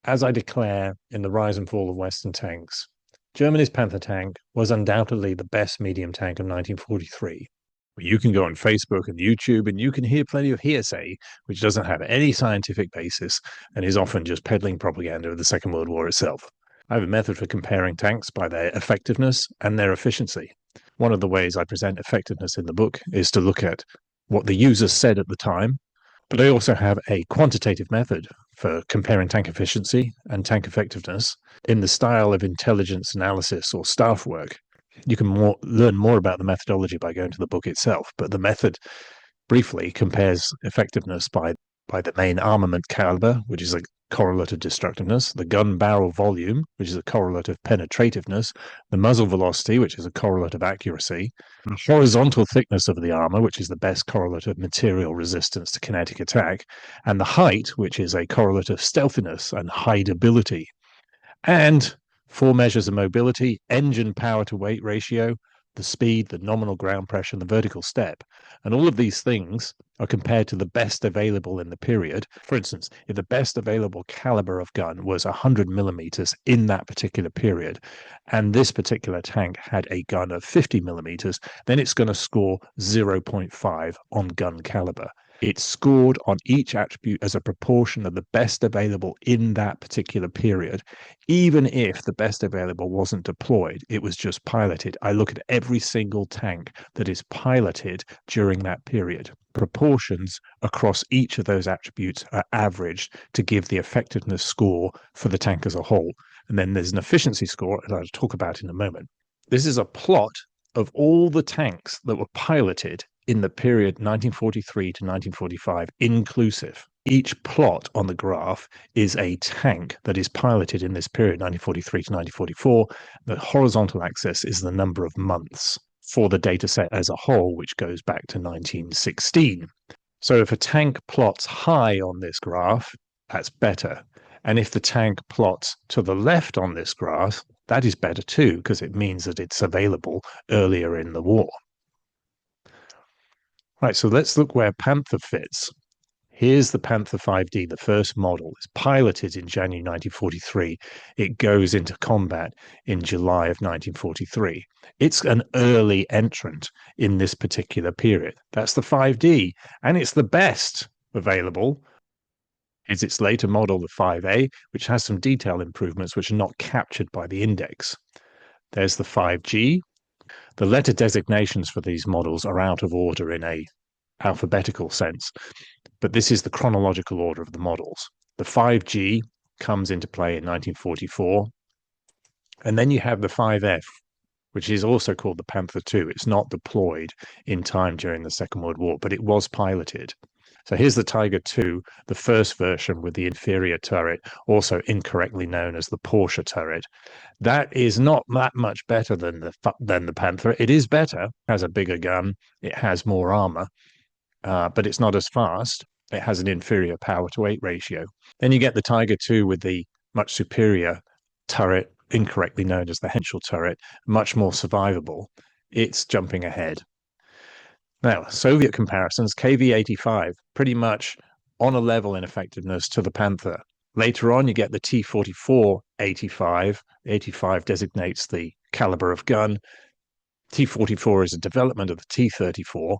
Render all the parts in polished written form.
As I declare in The Rise and Fall of Western Tanks, Germany's Panther tank was undoubtedly the best medium tank of 1943. You can go on Facebook and YouTube and you can hear plenty of hearsay, which doesn't have any scientific basis and is often just peddling propaganda of the Second World War itself. I have a method for comparing tanks by their effectiveness and their efficiency. One of the ways I present effectiveness in the book is to look at what the user said at the time, but I also have a quantitative method for comparing tank efficiency and tank effectiveness in the style of intelligence analysis or staff work. You can learn more about the methodology by going to the book itself, but the method briefly compares effectiveness by the main armament caliber, which is a correlate of destructiveness, the gun barrel volume, which is a correlate of penetrativeness, the muzzle velocity, which is a correlate of accuracy, the horizontal thickness of the armor, which is the best correlate of material resistance to kinetic attack, and the height, which is a correlate of stealthiness and hideability. And 4 measures of mobility, engine power to weight ratio, the speed, the nominal ground pressure, and the vertical step. And all of these things are compared to the best available in the period. For instance, if the best available caliber of gun was 100 millimeters in that particular period, and this particular tank had a gun of 50 millimeters, then it's going to score 0.5 on gun caliber. It's scored on each attribute as a proportion of the best available in that particular period. Even if the best available wasn't deployed, it was just piloted. I look at every single tank that is piloted during that period. Proportions across each of those attributes are averaged to give the effectiveness score for the tank as a whole. And then there's an efficiency score that I'll talk about in a moment. This is a plot of all the tanks that were piloted in the period 1943 to 1945 inclusive. Each plot on the graph is a tank that is piloted in this period, 1943 to 1944. The horizontal axis is the number of months for the data set as a whole, which goes back to 1916. So if a tank plots high on this graph, that's better. And if the tank plots to the left on this graph, that is better too, because it means that it's available earlier in the war. Right, so let's look where Panther fits. Here's the Panther 5D, the first model. It's piloted in January 1943. It goes into combat in July of 1943. It's an early entrant in this particular period. That's the 5D, and it's the best available. Is its later model, the 5A, which has some detail improvements which are not captured by the index. There's the 5G. The letter designations for these models are out of order in a alphabetical sense, but this is the chronological order of the models. The 5G comes into play in 1944, and then you have the 5F, which is also called the Panther II. It's not deployed in time during the Second World War, but it was piloted. So here's the Tiger II, the first version with the inferior turret, also incorrectly known as the Porsche turret. That is not that much better than the Panther. It is better, has a bigger gun, it has more armor, but it's not as fast. It has an inferior power to weight ratio. Then you get the Tiger II with the much superior turret, incorrectly known as the Henschel turret, much more survivable. It's jumping ahead. Now, Soviet comparisons, KV-85, pretty much on a level in effectiveness to the Panther. Later on, you get the T-44 85. 85 designates the caliber of gun. T-44 is a development of the T-34.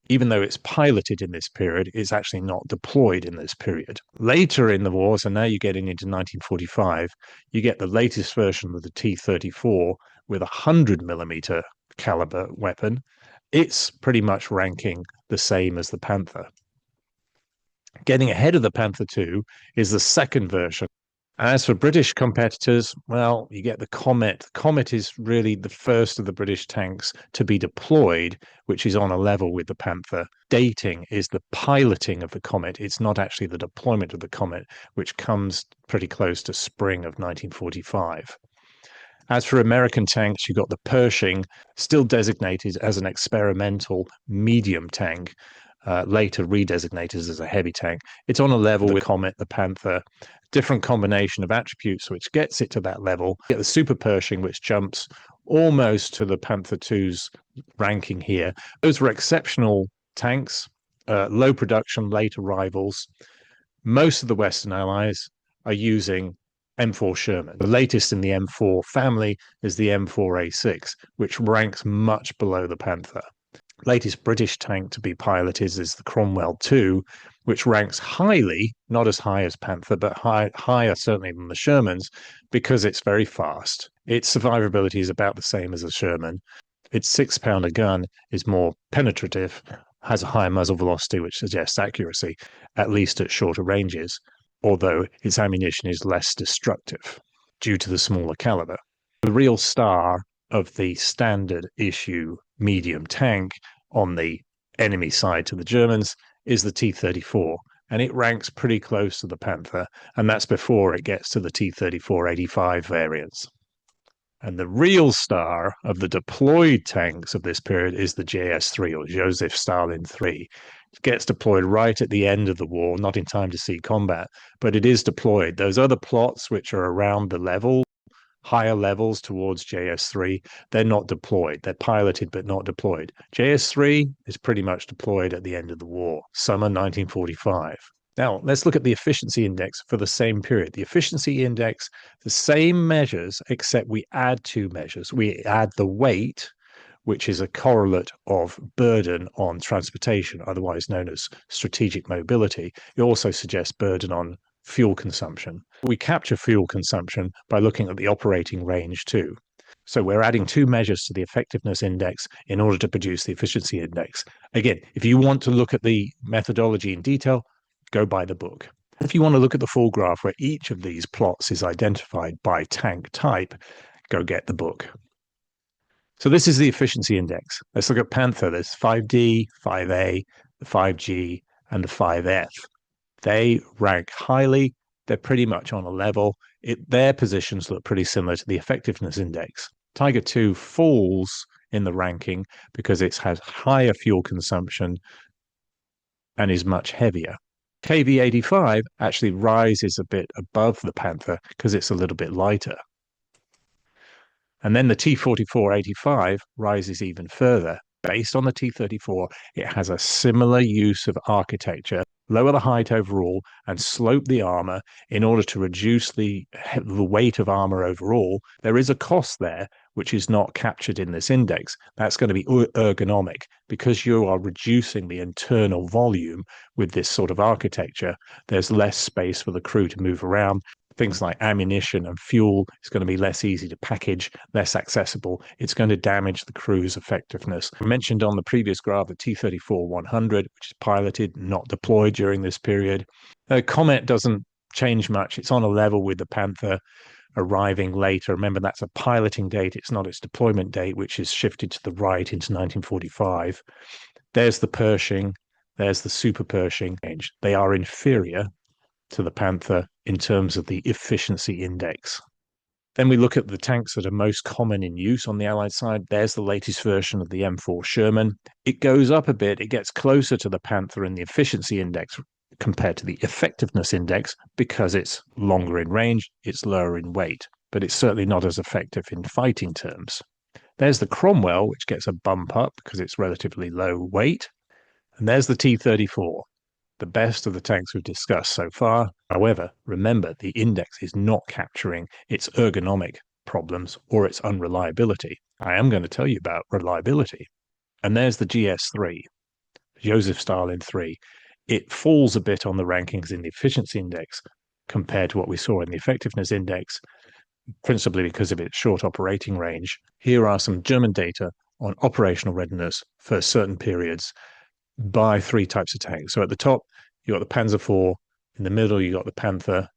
Even though it's piloted in this period, it's actually not deployed in this period. Later in the war, so now you're getting into 1945, you get the latest version of the T-34 with a 100 millimeter caliber weapon. It's pretty much ranking the same as the Panther. Getting ahead of the Panther II is the second version. As for British competitors, well, you get the Comet. The Comet is really the first of the British tanks to be deployed, which is on a level with the Panther. Dating is the piloting of the Comet. It's not actually the deployment of the Comet, which comes pretty close to spring of 1945. As for American tanks, you've got the Pershing, still designated as an experimental medium tank, later redesignated as a heavy tank. It's on a level with the Comet, the Panther, different combination of attributes which gets it to that level. You get the Super Pershing, which jumps almost to the Panther II's ranking here. Those were exceptional tanks, low production, late arrivals. Most of the Western allies are using M4 Sherman. The latest in the M4 family is the M4A6, which ranks much below the Panther. Latest British tank to be piloted is the Cromwell II, which ranks highly, not as high as Panther, but higher certainly than the Shermans, because it's very fast. Its survivability is about the same as a Sherman. Its 6-pounder gun is more penetrative, has a higher muzzle velocity, which suggests accuracy, at least at shorter ranges, although its ammunition is less destructive due to the smaller caliber. The real star of the standard issue medium tank on the enemy side to the Germans is the T-34, and it ranks pretty close to the Panther, and that's before it gets to the T-34-85 variants. And the real star of the deployed tanks of this period is the JS-3, or Joseph Stalin III. It gets deployed right at the end of the war, not in time to see combat, but it is deployed. Those other plots which are around the level, higher levels towards JS3, they're not deployed. They're piloted but not deployed. JS3 is pretty much deployed at the end of the war, summer 1945. Now, let's look at the efficiency index for the same period. The efficiency index, the same measures, except we add two measures. We add the weight, which is a correlate of burden on transportation, otherwise known as strategic mobility. It also suggests burden on fuel consumption. We capture fuel consumption by looking at the operating range too. So we're adding two measures to the effectiveness index in order to produce the efficiency index. Again, if you want to look at the methodology in detail, go buy the book. If you want to look at the full graph where each of these plots is identified by tank type, go get the book. So this is the efficiency index. Let's look at Panther. There's 5D, 5A, the 5G, and the 5F. They rank highly. They're pretty much on a level. Their positions look pretty similar to the effectiveness index. Tiger II falls in the ranking because it has higher fuel consumption and is much heavier. KV-85 actually rises a bit above the Panther because it's a little bit lighter. And then the T-44-85 rises even further. Based on the T-34, it has a similar use of architecture, lower the height overall and slope the armor in order to reduce the weight of armor overall. There is a cost there, which is not captured in this index. That's going to be ergonomic because you are reducing the internal volume with this sort of architecture. There's less space for the crew to move around. Things like ammunition and fuel is going to be less easy to package, less accessible. It's going to damage the crew's effectiveness. I mentioned on the previous graph the T-34-100, which is piloted, not deployed during this period. Comet doesn't change much. It's on a level with the Panther, arriving later. Remember, that's a piloting date. It's not its deployment date, which is shifted to the right into 1945. There's the Pershing. There's the Super Pershing. They are inferior to the Panther in terms of the efficiency index. Then we look at the tanks that are most common in use on the Allied side. There's the latest version of the M4 Sherman. It goes up a bit. It gets closer to the Panther in the efficiency index compared to the effectiveness index because it's longer in range, it's lower in weight, but it's certainly not as effective in fighting terms. There's the Cromwell, which gets a bump up because it's relatively low weight. And there's the T-34. The best of the tanks we've discussed so far. However, remember, the index is not capturing its ergonomic problems or its unreliability. I am going to tell you about reliability. And there's the GS3, Joseph Stalin III. It falls a bit on the rankings in the efficiency index compared to what we saw in the effectiveness index, principally because of its short operating range. Here are some German data on operational readiness for certain periods by three types of tanks. So at the top, you got the Panzer IV. In the middle, you got the Panther.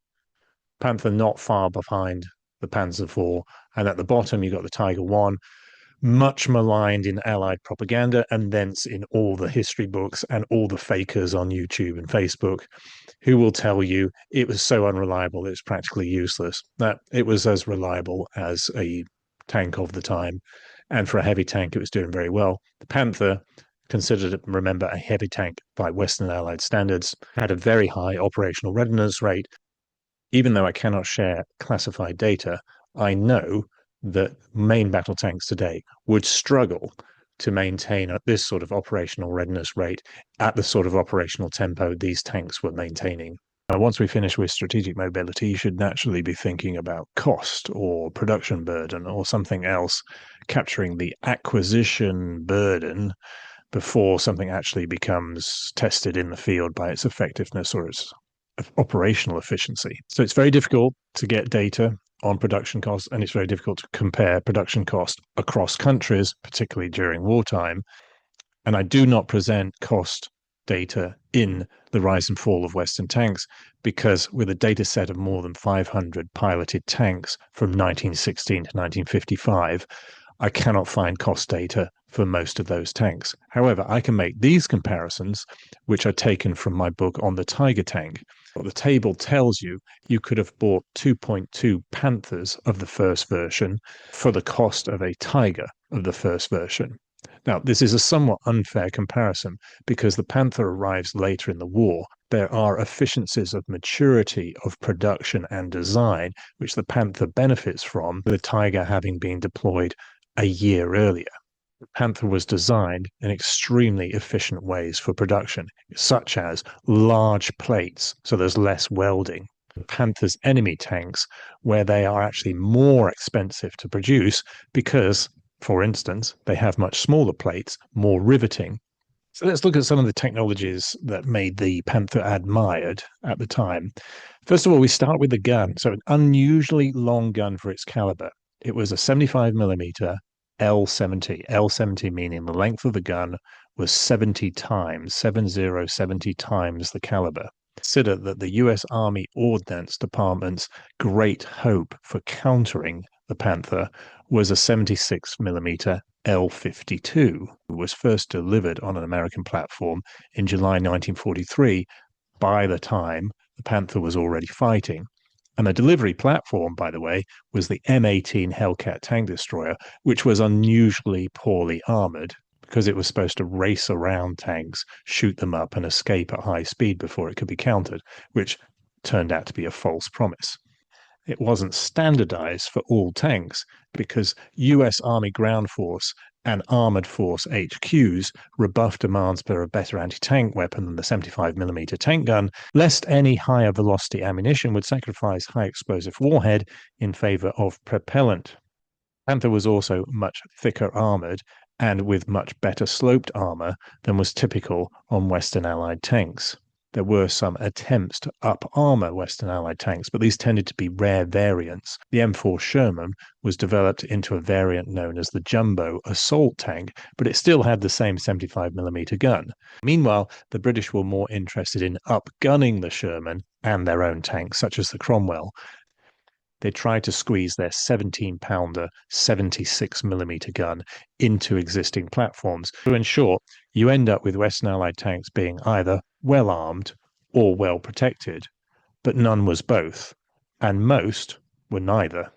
Panther not far behind the Panzer IV. And at the bottom, you got the Tiger I, much maligned in Allied propaganda and thence in all the history books and all the fakers on YouTube and Facebook who will tell you it was so unreliable it's practically useless. That it was as reliable as a tank of the time. And for a heavy tank, it was doing very well. The Panther, considered, remember, a heavy tank by Western Allied standards, had a very high operational readiness rate. Even though I cannot share classified data, I know that main battle tanks today would struggle to maintain this sort of operational readiness rate at the sort of operational tempo these tanks were maintaining. Now, once we finish with strategic mobility, you should naturally be thinking about cost or production burden or something else, capturing the acquisition burden before something actually becomes tested in the field by its effectiveness or its operational efficiency. So it's very difficult to get data on production costs, and it's very difficult to compare production cost across countries, particularly during wartime. And I do not present cost data in The Rise and Fall of Western Tanks because with a data set of more than 500 piloted tanks from 1916 to 1955, I cannot find cost data for most of those tanks. However, I can make these comparisons, which are taken from my book on the Tiger tank. What the table tells you, you could have bought 2.2 Panthers of the first version for the cost of a Tiger of the first version. Now, this is a somewhat unfair comparison because the Panther arrives later in the war. There are efficiencies of maturity of production and design, which the Panther benefits from, the Tiger having been deployed a year earlier. The Panther was designed in extremely efficient ways for production, such as large plates, so there's less welding. Panther's enemy tanks, where they are actually more expensive to produce because, for instance, they have much smaller plates, more riveting. So let's look at some of the technologies that made the Panther admired at the time. First of all, we start with the gun. So an unusually long gun for its caliber. It was a 75 millimeter L70. L70 meaning the length of the gun was 70 times, 70 times the caliber. Consider that the US Army Ordnance Department's great hope for countering the Panther was a 76 millimeter L52, was first delivered on an American platform in July 1943. By the time the Panther was already fighting. And the delivery platform, by the way, was the M18 Hellcat tank destroyer, which was unusually poorly armored because it was supposed to race around tanks, shoot them up, and escape at high speed before it could be countered, which turned out to be a false promise. It wasn't standardized for all tanks because US Army Ground Force and Armored Force HQs rebuffed demands for a better anti-tank weapon than the 75mm tank gun, lest any higher velocity ammunition would sacrifice high explosive warhead in favor of propellant. Panther was also much thicker armored and with much better sloped armor than was typical on Western Allied tanks. There were some attempts to up-armor Western Allied tanks, but these tended to be rare variants. The M4 Sherman was developed into a variant known as the Jumbo Assault Tank, but it still had the same 75mm gun. Meanwhile, the British were more interested in up-gunning the Sherman and their own tanks, such as the Cromwell. They tried to squeeze their 17-pounder 76mm gun into existing platforms. So in short, you end up with Western Allied tanks being either well armed or well protected, but none was both, and most were neither.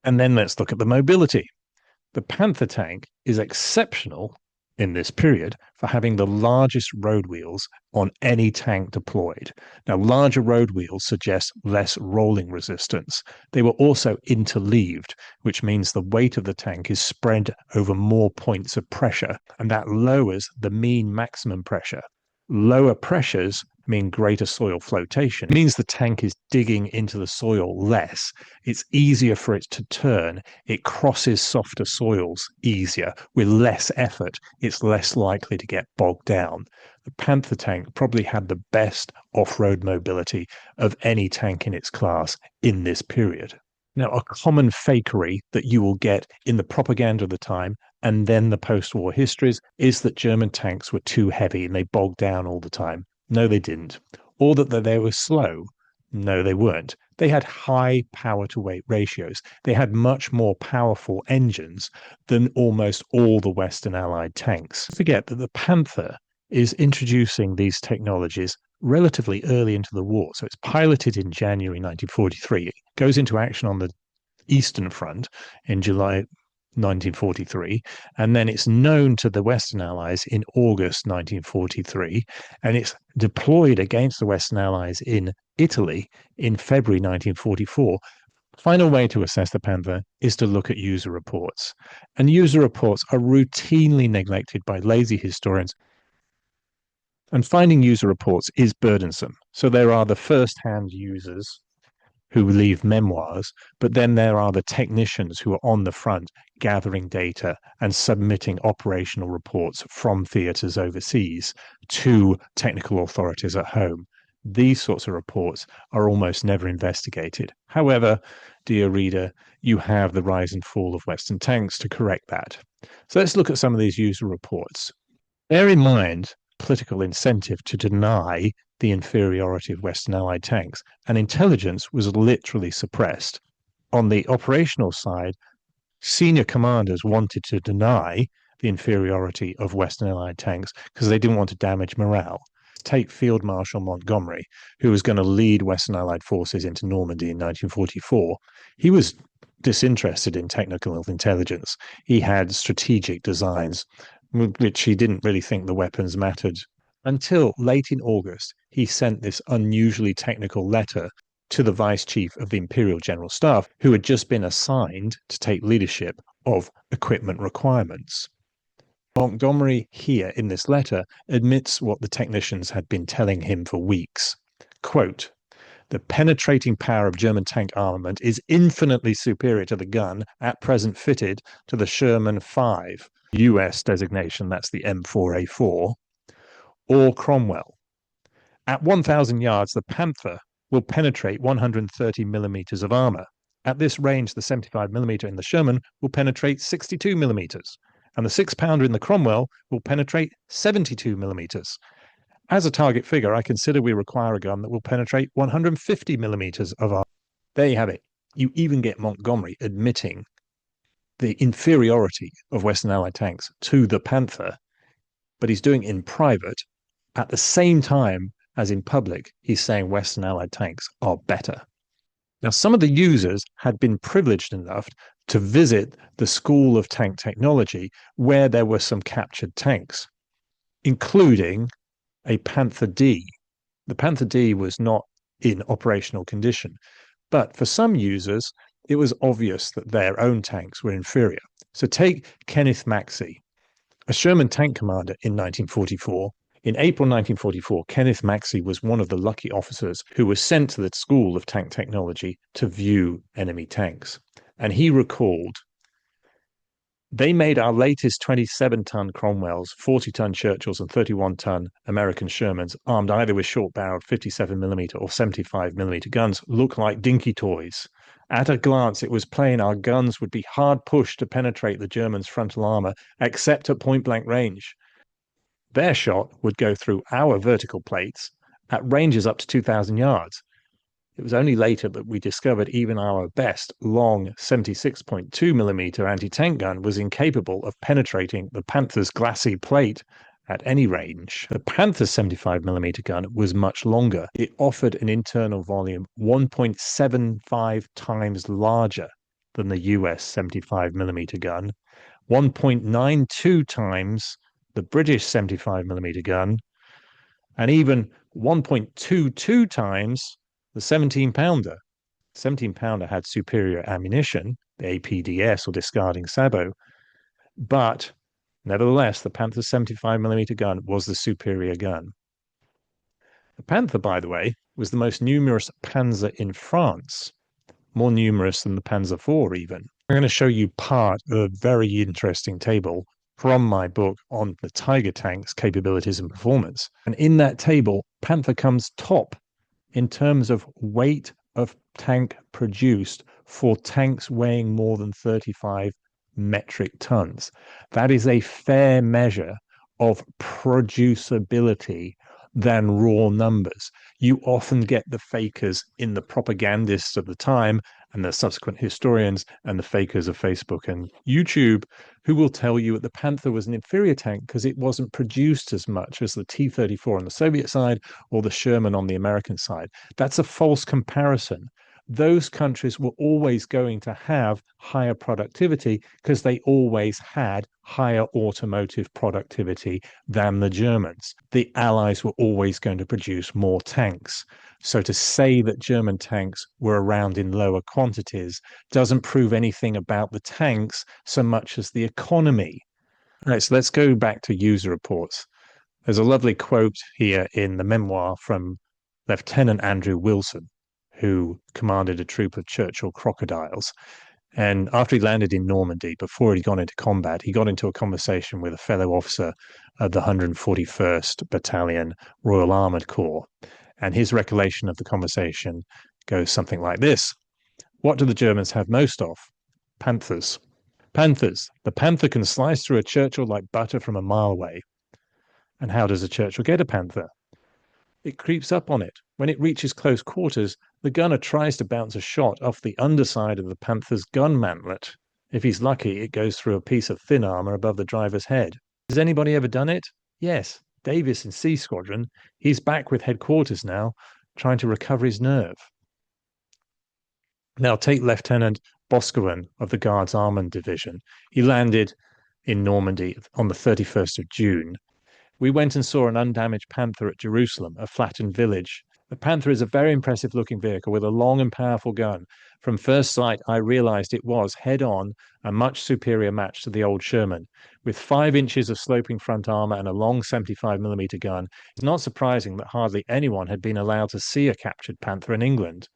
And then let's look at the mobility. The Panther tank is exceptional in this period for having the largest road wheels on any tank deployed. Now, larger road wheels suggest less rolling resistance. They were also interleaved, which means the weight of the tank is spread over more points of pressure, and that lowers the mean maximum pressure. Lower pressures mean greater soil flotation. It means the tank is digging into the soil less. It's easier for it to turn. It crosses softer soils easier. With less effort, it's less likely to get bogged down. The Panther tank probably had the best off-road mobility of any tank in its class in this period. Now, a common fakery that you will get in the propaganda of the time and then the post-war histories is that German tanks were too heavy and they bogged down all the time. No, they didn't. Or that they were slow. No, they weren't. They had high power-to-weight ratios. They had much more powerful engines than almost all the Western Allied tanks. Forget that the Panther is introducing these technologies relatively early into the war. So it's piloted in January 1943. It goes into action on the Eastern Front in July 1943, and then it's known to the Western Allies in August 1943, and it's deployed against the Western Allies in Italy in February 1944. Final way to assess the Panther is to look at user reports. And user reports are routinely neglected by lazy historians. And finding user reports is burdensome. So there are the first-hand users who leave memoirs, but then there are the technicians who are on the front gathering data and submitting operational reports from theatres overseas to technical authorities at home. These sorts of reports are almost never investigated. However, dear reader, you have the rise and fall of Western tanks to correct that. So let's look at some of these user reports. Bear in mind political incentive to deny the inferiority of Western Allied tanks, and intelligence was literally suppressed. On the operational side, senior commanders wanted to deny the inferiority of Western Allied tanks because they didn't want to damage morale. Take Field Marshal Montgomery, who was going to lead Western Allied forces into Normandy in 1944. He was disinterested in technical intelligence. He had strategic designs, which he didn't really think the weapons mattered. Until late in August, he sent this unusually technical letter to the Vice Chief of the Imperial General Staff, who had just been assigned to take leadership of equipment requirements. Montgomery here in this letter admits what the technicians had been telling him for weeks. Quote, "The penetrating power of German tank armament is infinitely superior to the gun at present fitted to the Sherman 5, US designation, that's the M4A4, or Cromwell. At 1,000 yards, the Panther will penetrate 130 millimeters of armor. At this range, the 75 millimeter in the Sherman will penetrate 62 millimeters, and the 6-pounder in the Cromwell will penetrate 72 millimeters. As a target figure, I consider we require a gun that will penetrate 150 millimeters of armor." There you have it. You even get Montgomery admitting the inferiority of Western Allied tanks to the Panther, but he's doing it in private. At the same time as in public, he's saying Western Allied tanks are better. Now, some of the users had been privileged enough to visit the School of Tank Technology, where there were some captured tanks, including a Panther D. The Panther D was not in operational condition, but for some users, it was obvious that their own tanks were inferior. So take Kenneth Maxey, a Sherman tank commander in 1944. In April 1944, Kenneth Maxey was one of the lucky officers who was sent to the School of Tank Technology to view enemy tanks. And he recalled, "They made our latest 27-ton Cromwells, 40-ton Churchills, and 31-ton American Shermans, armed either with short-barreled 57mm or 75mm guns, look like dinky toys. At a glance, it was plain our guns would be hard pushed to penetrate the Germans' frontal armor, except at point-blank range. Their shot would go through our vertical plates at ranges up to 2,000 yards. It was only later that we discovered even our best long 76.2mm anti-tank gun was incapable of penetrating the Panther's glassy plate at any range. The Panther's 75mm gun was much longer. It offered an internal volume 1.75 times larger than the US 75mm gun, 1.92 times the British 75mm gun, and even 1.22 times the 17-pounder. 17-pounder had superior ammunition, the APDS or discarding sabot, but nevertheless, the Panther's 75mm gun was the superior gun. The Panther, by the way, was the most numerous panzer in France, more numerous than the Panzer IV even. I'm going to show you part of a very interesting table from my book on the Tiger tank's capabilities and performance. And in that table, Panther comes top in terms of weight of tank produced for tanks weighing more than 35 metric tons. That is a fair measure of producibility than raw numbers. You often get the fakers in the propagandists of the time and the subsequent historians and the fakers of Facebook and YouTube who will tell you that the Panther was an inferior tank because it wasn't produced as much as the T-34 on the Soviet side or the Sherman on the American side. That's a false comparison. Those countries were always going to have higher productivity because they always had higher automotive productivity than the Germans. The Allies were always going to produce more tanks. So to say that German tanks were around in lower quantities doesn't prove anything about the tanks so much as the economy. All right, so let's go back to user reports. There's a lovely quote here in the memoir from Lieutenant Andrew Wilson, who commanded a troop of Churchill crocodiles. And after he landed in Normandy, before he'd gone into combat, he got into a conversation with a fellow officer of the 141st Battalion Royal Armoured Corps. And his recollection of the conversation goes something like this. What do the Germans have most of? Panthers. Panthers. The Panther can slice through a Churchill like butter from a mile away. And how does a Churchill get a Panther? It creeps up on it. When it reaches close quarters, the gunner tries to bounce a shot off the underside of the Panther's gun mantlet. If he's lucky, it goes through a piece of thin armor above the driver's head. Has anybody ever done it? Yes, Davis in C Squadron. He's back with headquarters now, trying to recover his nerve. Now take Lieutenant Boscawen of the Guards Armament Division. He landed in Normandy on the 31st of June. We went and saw an undamaged Panther at Jerusalem, a flattened village. The Panther is a very impressive looking vehicle with a long and powerful gun. From first sight, I realized it was head-on a much superior match to the old Sherman. With 5 inches of sloping front armor and a long 75mm gun, it's not surprising that hardly anyone had been allowed to see a captured Panther in England.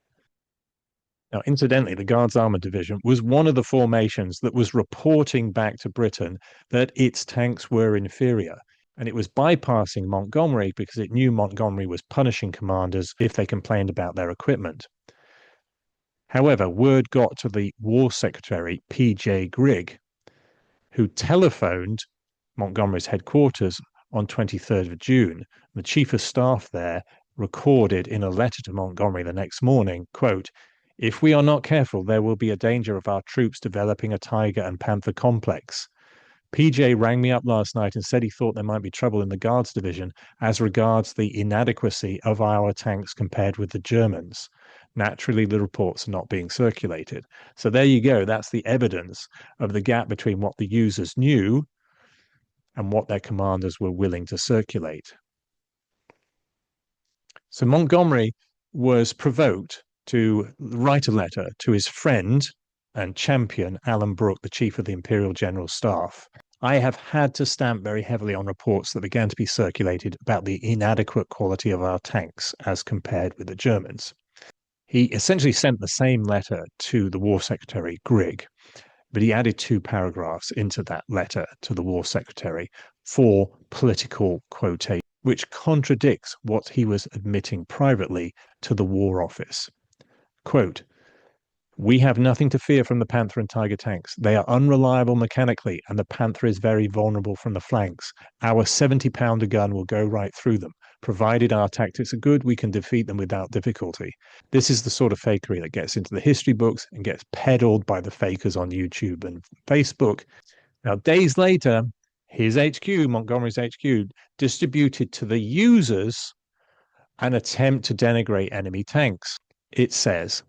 Now, incidentally, the Guards Armored Division was one of the formations that was reporting back to Britain that its tanks were inferior. And it was bypassing Montgomery because it knew Montgomery was punishing commanders if they complained about their equipment. However, word got to the War Secretary, P.J. Grigg, who telephoned Montgomery's headquarters on 23rd of June. The Chief of Staff there recorded in a letter to Montgomery the next morning, quote, "If we are not careful, there will be a danger of our troops developing a Tiger and Panther complex. PJ rang me up last night and said he thought there might be trouble in the Guards Division as regards the inadequacy of our tanks compared with the Germans. Naturally, the reports are not being circulated." So there you go. That's the evidence of the gap between what the users knew and what their commanders were willing to circulate. So Montgomery was provoked to write a letter to his friend and champion, Alan Brooke, the chief of the Imperial General Staff. I have had to stamp very heavily on reports that began to be circulated about the inadequate quality of our tanks as compared with the Germans. He essentially sent the same letter to the War Secretary, Grigg, but he added 2 paragraphs into that letter to the War Secretary for political quotation, which contradicts what he was admitting privately to the War Office. Quote, "We have nothing to fear from the Panther and Tiger tanks. They are unreliable mechanically, and the Panther is very vulnerable from the flanks. Our 70-pounder gun will go right through them. Provided our tactics are good, we can defeat them without difficulty." This is the sort of fakery that gets into the history books and gets peddled by the fakers on YouTube and Facebook. Now, days later, his HQ, Montgomery's HQ, distributed to the users an attempt to denigrate enemy tanks. It says,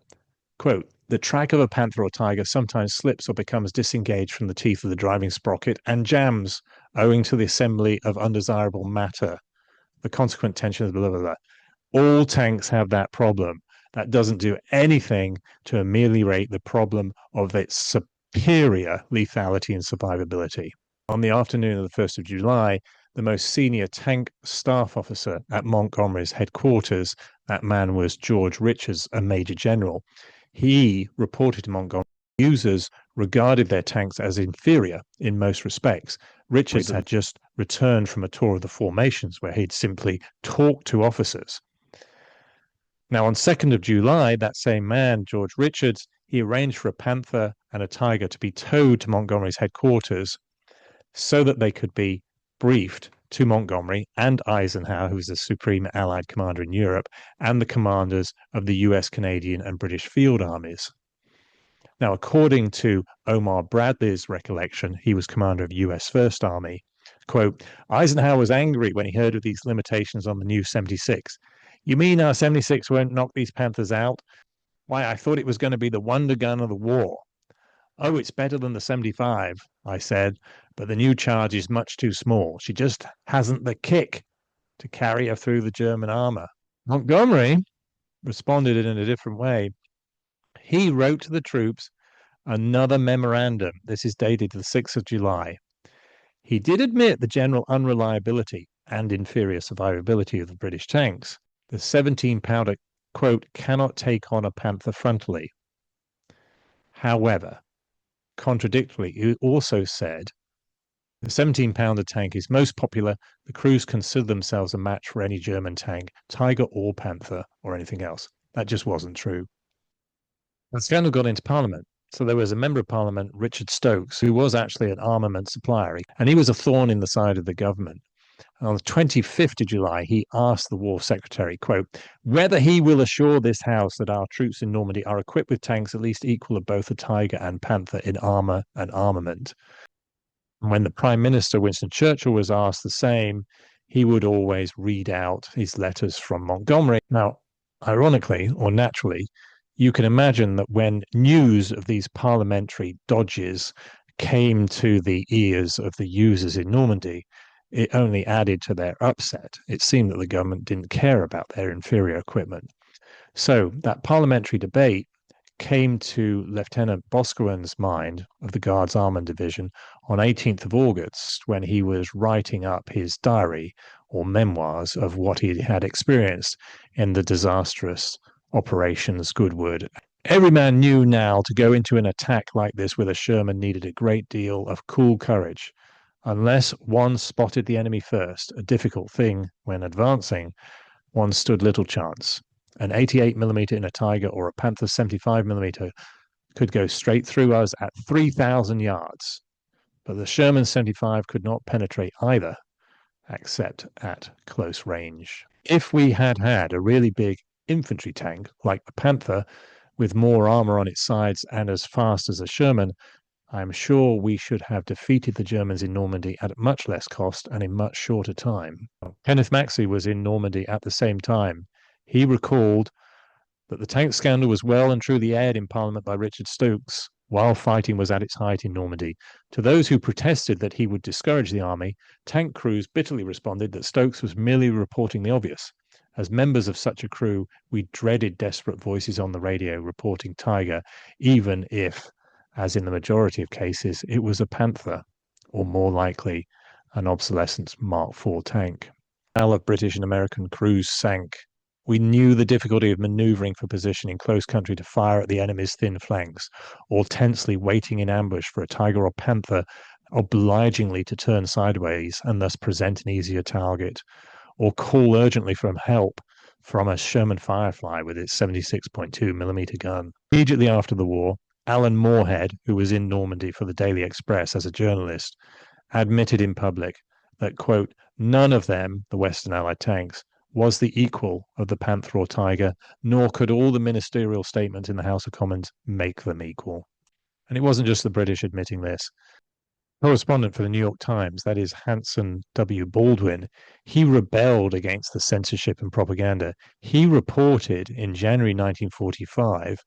quote, "The track of a Panther or Tiger sometimes slips or becomes disengaged from the teeth of the driving sprocket and jams, owing to the assembly of undesirable matter. The consequent tension of blah, blah, blah. All tanks have that problem. That doesn't do anything to ameliorate the problem of its superior lethality and survivability." On the afternoon of the 1st of July, the most senior tank staff officer at Montgomery's headquarters, that man was George Richards, a major general, he reported to Montgomery users regarded their tanks as inferior in most respects. Richards had just returned from a tour of the formations where he'd simply talked to officers. Now, on 2nd of July, that same man, George Richards, he arranged for a Panther and a Tiger to be towed to Montgomery's headquarters so that they could be briefed to Montgomery and Eisenhower, who was the supreme Allied commander in Europe, and the commanders of the US, Canadian, and British field armies. Now, according to Omar Bradley's recollection, he was commander of US First Army, quote, "Eisenhower was angry when he heard of these limitations on the new 76. You mean our 76 won't knock these Panthers out? Why, I thought it was going to be the wonder gun of the war. Oh, it's better than the 75, I said, but the new charge is much too small. She just hasn't the kick to carry her through the German armor." Montgomery responded in a different way. He wrote to the troops another memorandum. This is dated the 6th of July. He did admit the general unreliability and inferior survivability of the British tanks, the 17-pounder, quote, cannot take on a Panther frontally. However, contradictorily, he also said the 17-pounder tank is most popular. The crews consider themselves a match for any German tank, Tiger or Panther or anything else. That just wasn't true. The scandal got into Parliament. So there was a member of Parliament, Richard Stokes, who was actually an armament supplier, and he was a thorn in the side of the government. And on the 25th of July, he asked the War Secretary, quote, whether he will assure this House that our troops in Normandy are equipped with tanks at least equal of both the Tiger and Panther in armor and armament. When the Prime Minister, Winston Churchill, was asked the same, he would always read out his letters from Montgomery. Now, ironically or naturally, you can imagine that when news of these parliamentary dodges came to the ears of the users in Normandy, it only added to their upset. It seemed that the government didn't care about their inferior equipment. So that parliamentary debate came to Lieutenant Boscawen's mind of the Guards Armoured Division on 18th of August when he was writing up his diary or memoirs of what he had experienced in the disastrous Operations Goodwood. Every man knew now to go into an attack like this with a Sherman needed a great deal of cool courage. Unless one spotted the enemy first, a difficult thing when advancing, one stood little chance. An 88mm in a Tiger or a Panther 75mm could go straight through us at 3,000 yards, but the Sherman 75 could not penetrate either, except at close range. If we had had a really big infantry tank like the Panther, with more armor on its sides and as fast as a Sherman, I'm sure we should have defeated the Germans in Normandy at much less cost and in much shorter time. Kenneth Maxey was in Normandy at the same time. He recalled that the tank scandal was well and truly aired in Parliament by Richard Stokes while fighting was at its height in Normandy. To those who protested that he would discourage the army, tank crews bitterly responded that Stokes was merely reporting the obvious. As members of such a crew, we dreaded desperate voices on the radio reporting Tiger, even if, as in the majority of cases, it was a Panther, or more likely, an obsolescent Mark IV tank. All of British and American crews sank. We knew the difficulty of maneuvering for position in close country to fire at the enemy's thin flanks, or tensely waiting in ambush for a Tiger or Panther obligingly to turn sideways and thus present an easier target, or call urgently for help from a Sherman Firefly with its 76.2mm gun. Immediately after the war, Alan Moorhead, who was in Normandy for the Daily Express as a journalist, admitted in public that, quote, none of them, the Western Allied tanks, was the equal of the Panther or Tiger, nor could all the ministerial statements in the House of Commons make them equal. And it wasn't just the British admitting this. Correspondent for the New York Times, that is Hanson W. Baldwin, he rebelled against the censorship and propaganda. He reported in January 1945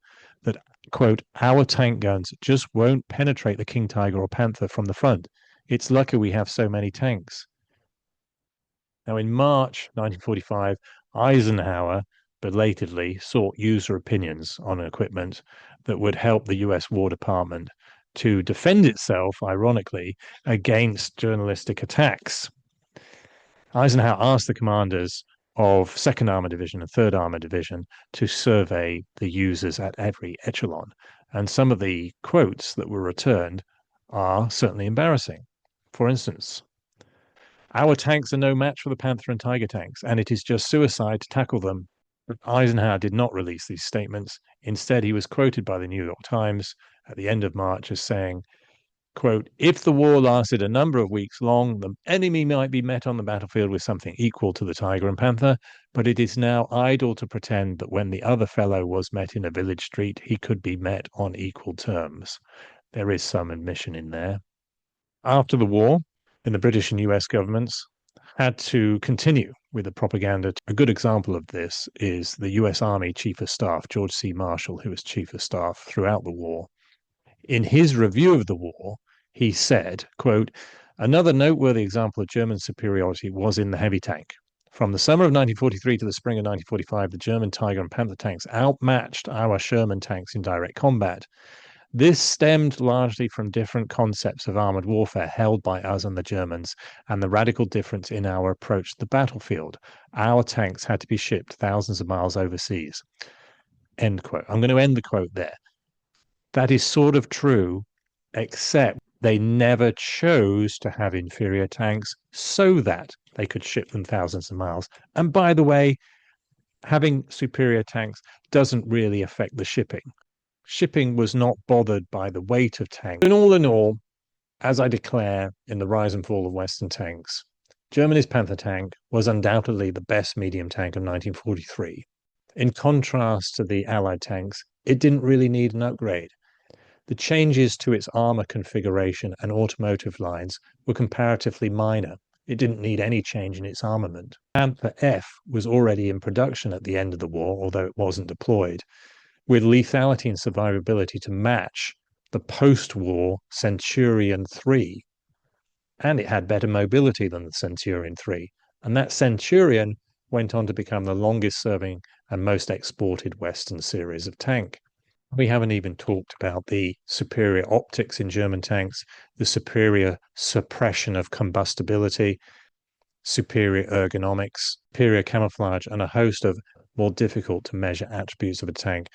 that, quote, our tank guns just won't penetrate the King Tiger or Panther from the front. It's lucky we have so many tanks. Now, in March 1945, Eisenhower belatedly sought user opinions on equipment that would help the US War Department to defend itself, ironically, against journalistic attacks. Eisenhower asked the commanders of 2nd Armored Division and 3rd Armored Division to survey the users at every echelon. And some of the quotes that were returned are certainly embarrassing. For instance, our tanks are no match for the Panther and Tiger tanks, and it is just suicide to tackle them. But Eisenhower did not release these statements. Instead, he was quoted by the New York Times at the end of March as saying, quote, if the war lasted a number of weeks long, the enemy might be met on the battlefield with something equal to the Tiger and Panther, but it is now idle to pretend that when the other fellow was met in a village street, he could be met on equal terms. There is some admission in there. After the war, the British and US governments had to continue with the propaganda. A good example of this is the US Army Chief of Staff, George C. Marshall, who was Chief of Staff throughout the war. In his review of the war, he said, quote, another noteworthy example of German superiority was in the heavy tank. From the summer of 1943 to the spring of 1945, the German Tiger and Panther tanks outmatched our Sherman tanks in direct combat. This stemmed largely from different concepts of armored warfare held by us and the Germans, and the radical difference in our approach to the battlefield. Our tanks had to be shipped thousands of miles overseas. End quote. I'm going to end the quote there. That is sort of true, except they never chose to have inferior tanks so that they could ship them thousands of miles. And by the way, having superior tanks doesn't really affect the shipping. Shipping was not bothered by the weight of tanks. In all, as I declare in The Rise and Fall of Western Tanks, Germany's Panther tank was undoubtedly the best medium tank of 1943. In contrast to the Allied tanks, it didn't really need an upgrade. The changes to its armor configuration and automotive lines were comparatively minor. It didn't need any change in its armament. Panther F was already in production at the end of the war, although it wasn't deployed, with lethality and survivability to match the post-war Centurion 3. And it had better mobility than the Centurion 3. And that Centurion went on to become the longest-serving and most exported Western series of tank. We haven't even talked about the superior optics in German tanks, the superior suppression of combustibility, superior ergonomics, superior camouflage, and a host of more difficult to measure attributes of a tank.